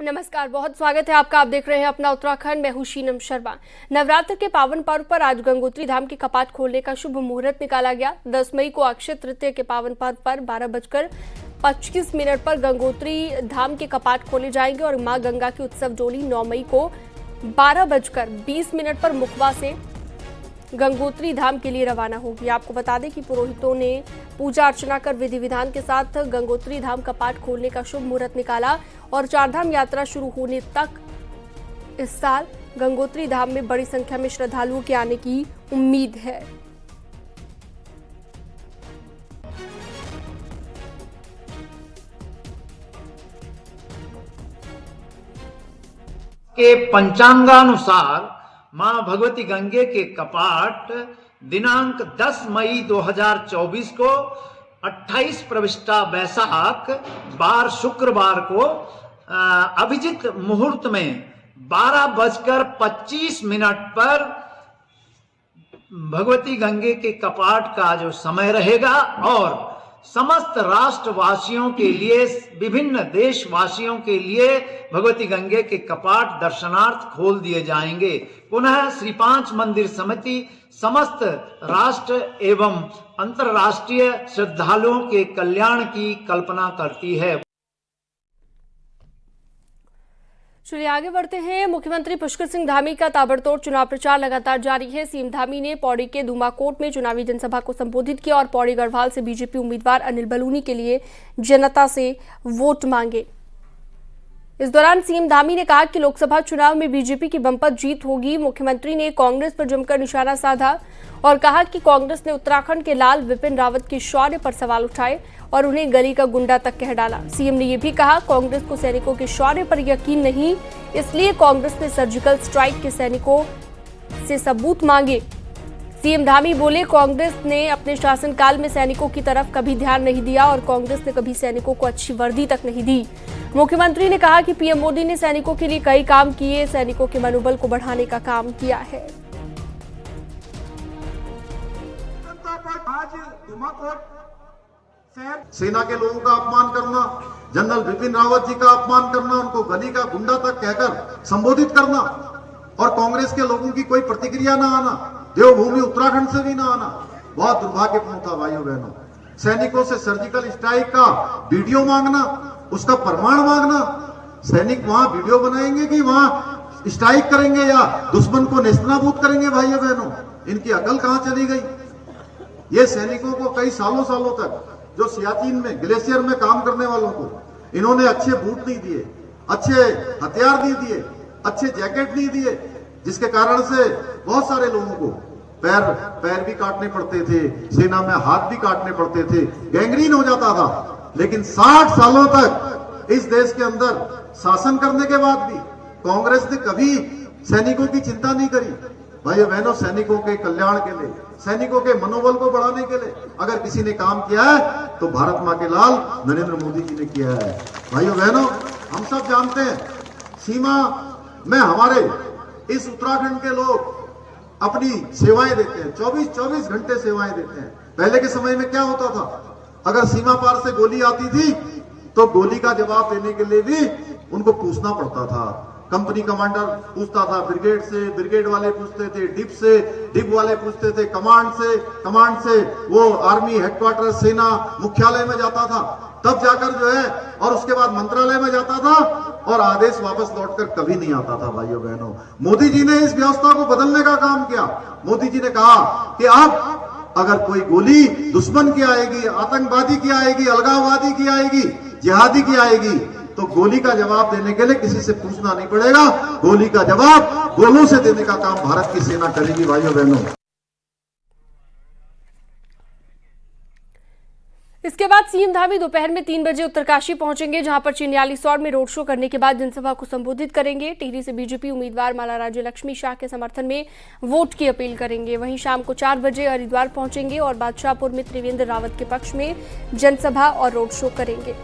नमस्कार, बहुत स्वागत है आपका। आप देख रहे हैं अपना उत्तराखंड। मैं हूं शीनम शर्मा। नवरात्र के पावन पर्व पर आज गंगोत्री धाम के कपाट खोलने का शुभ मुहूर्त निकाला गया। 10 मई को अक्षय तृतीया के पावन पर्व पर 12:25 पर गंगोत्री धाम के कपाट खोले जाएंगे और मां गंगा की उत्सव डोली 9 मई को 12:20 पर मुखवा से गंगोत्री धाम के लिए रवाना होगी। आपको बता दें कि पुरोहितों ने पूजा अर्चना कर विधि विधान के साथ गंगोत्री धाम कपाट खोलने का शुभ मुहूर्त निकाला और चारधाम यात्रा शुरू होने तक इस साल गंगोत्री धाम में बड़ी संख्या में श्रद्धालुओं के आने की उम्मीद है। के पंचांगानुसार मां भगवती गंगे के कपाट दिनांक 10 मई 2024 को 28 प्रविष्टा वैशाख बार शुक्रवार को अभिजित मुहूर्त में 12:25 पर भगवती गंगे के कपाट का जो समय रहेगा और समस्त राष्ट्रवासियों के लिए, विभिन्न देशवासियों के लिए भगवती गंगे के कपाट दर्शनार्थ खोल दिए जाएंगे। पुनः श्री पांच मंदिर समिति समस्त राष्ट्र एवं अंतर्राष्ट्रीय श्रद्धालुओं के कल्याण की कल्पना करती है। चलिए आगे बढ़ते हैं। मुख्यमंत्री पुष्कर सिंह धामी का ताबड़तोड़ चुनाव प्रचार लगातार जारी है। सीएम धामी ने पौड़ी के धुमाकोट में चुनावी जनसभा को संबोधित किया और पौड़ी गढ़वाल से बीजेपी उम्मीदवार अनिल बलूनी के लिए जनता से वोट मांगे। इस दौरान सीएम धामी ने कहा कि लोकसभा चुनाव में बीजेपी की बंपर जीत होगी। मुख्यमंत्री ने कांग्रेस पर जमकर निशाना साधा और कहा कि कांग्रेस ने उत्तराखंड के लाल विपिन रावत के शौर्य पर सवाल उठाए और उन्हें गली का गुंडा तक कह डाला। सीएम ने यह भी कहा कांग्रेस को सैनिकों के शौर्य पर यकीन नहीं, इसलिए कांग्रेस ने सर्जिकल स्ट्राइक के सैनिकों से सबूत मांगे। सीएम धामी बोले कांग्रेस ने अपने शासनकाल में सैनिकों की तरफ कभी ध्यान नहीं दिया और कांग्रेस ने कभी सैनिकों को अच्छी वर्दी तक नहीं दी। मुख्यमंत्री ने कहा कि पीएम मोदी ने सैनिकों के लिए कई काम किए, सैनिकों के मनोबल को बढ़ाने का काम किया है। सेना के लोगों का अपमान करना, जनरल बिपिन रावत जी का अपमान करना, उनको गली का गुंडा तक कहकर संबोधित करना और कांग्रेस के लोगों की कोई प्रतिक्रिया ना आना, देवभूमि उत्तराखंड से भी ना आना, बहुत दुर्भाग्यपूर्ण था भाइयों बहनों। सैनिकों से सर्जिकल स्ट्राइक का वीडियो मांगना, उसका प्रमाण मांगना। सैनिक वहां वीडियो बनाएंगे कि वहां स्ट्राइक करेंगे या दुश्मन को नेस्तनाबूद करेंगे? भाइयों बहनों, इनकी अकल कहां चली गई? ये सैनिकों को कई सालों तक जो सियाचिन में ग्लेशियर में काम करने वालों को इन्होंने अच्छे बूट नहीं दिए, अच्छे हथियार नहीं दिए, अच्छे जैकेट नहीं दिए, जिसके कारण से बहुत सारे लोगों को पैर भी काटने पड़ते थे, सेना में हाथ भी काटने पड़ते थे, गैंग्रीन हो जाता था। लेकिन 60 सालों तक इस देश के अंदर शासन करने के बाद भी कांग्रेस ने कभी सैनिकों की चिंता नहीं करी। भाइयों बहनों, सैनिकों के कल्याण के लिए, सैनिकों के मनोबल को बढ़ाने के लिए अगर किसी ने काम किया है तो भारत मां के लाल नरेंद्र मोदी जी ने किया है। भाइयों बहनों, हम सब जानते हैं सीमा में हमारे इस उत्तराखंड के लोग अपनी सेवाएं देते हैं, 24 घंटे सेवाएं देते हैं। पहले के समय में क्या होता था, अगर सीमा पार से गोली आती थी तो गोली का जवाब देने के लिए भी उनको पूछना पड़ता था। कंपनी कमांडर पूछता था ब्रिगेड से, ब्रिगेड वाले पूछते थे डिप से, डिप वाले पूछते थे कमांड से, कमांड से वो आर्मी हेडक्वार्टर सेना मुख्यालय में जाता था, तब जाकर जो है और उसके बाद मंत्रालय में जाता था और आदेश वापस लौटकर कभी नहीं आता था। भाइयों बहनों, मोदी जी ने इस व्यवस्था को बदलने का काम किया। मोदी जी ने कहा कि अब अगर कोई गोली दुश्मन की आएगी, आतंकवादी की आएगी, अलगाववादी की आएगी, जिहादी की आएगी, तो गोली का जवाब देने के लिए किसी से पूछना नहीं पड़ेगा। गोली का जवाब गोलों से देने का काम भारत की सेना करेगी। भाइयों बहनों, इसके बाद सीएम धामी दोपहर में 3 बजे उत्तरकाशी पहुंचेंगे, जहां पर चिन्यालीसौर में रोड शो करने के बाद जनसभा को संबोधित करेंगे। टिहरी से बीजेपी उम्मीदवार माला राज्य लक्ष्मी शाह के समर्थन में वोट की अपील करेंगे। वहीं शाम को 4 बजे हरिद्वार पहुंचेंगे और बादशाहपुर में त्रिवेंद्र रावत के पक्ष में जनसभा और रोड शो करेंगे।